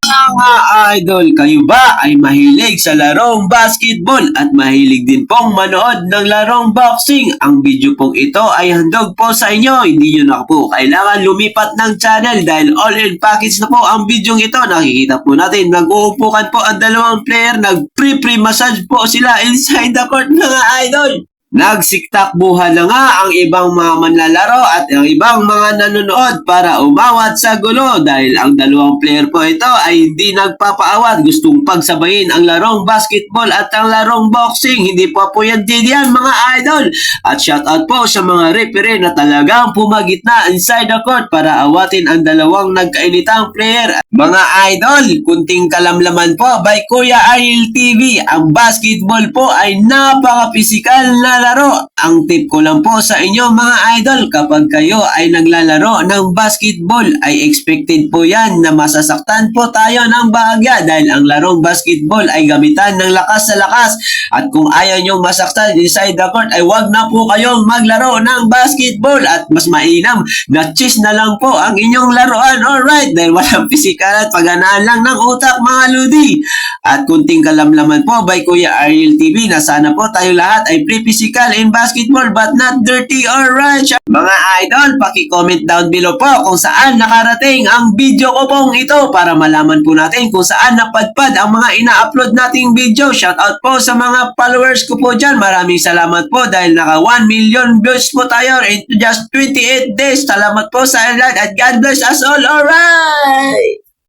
Mga idol, kayo ba ay mahilig sa larong basketball at mahilig din pong manood ng larong boxing? Ang video pong ito ay handog po sa inyo. Hindi nyo na po kailangan lumipat ng channel dahil all-in package na po ang video ito. Nakikita po natin, nag-uupukan po ang dalawang player, nag-pre-pre massage po sila inside the court mga idol. Nagsiktakbuhan na nga ang ibang mga manlalaro at ang ibang mga nanonood para umawat sa gulo dahil ang dalawang player po ito ay hindi nagpapaawat. Gustong pagsabayin ang larong basketball at ang larong boxing. Hindi po yan didiyan mga idol. At shoutout po sa mga referee na talagang pumagitna inside the court para awatin ang dalawang nagkainitang player. Mga idol, kunting kalamlaman po by Kuya Ariel TV. Ang basketball po ay napaka-pisikal na laro. Ang tip ko lang po sa inyo mga idol, kapag kayo ay naglalaro ng basketball ay expected po yan na masasaktan po tayo ng bahagya dahil ang larong basketball ay gamitan ng lakas sa lakas. At kung ayaw nyo masaktan inside the court ay wag na po kayong maglaro ng basketball at mas mainam na chess na lang po ang inyong laruan. Alright, dahil walang pisikal at pagganaan lang ng utak mga ludi. At kunting kalamlaman po by Kuya Ariel TV na sana po tayo lahat ay pre-physical in basketball but not dirty. Alright, mga idol, paki-comment down below po kung saan nakarating ang video ko pong ito para malaman po natin kung saan napadpad ang mga ina-upload nating video. Shoutout po sa mga followers ko po dyan. Maraming salamat po dahil naka 1 million views po tayo in just 28 days. Salamat po sa lahat at God bless us all. Alright!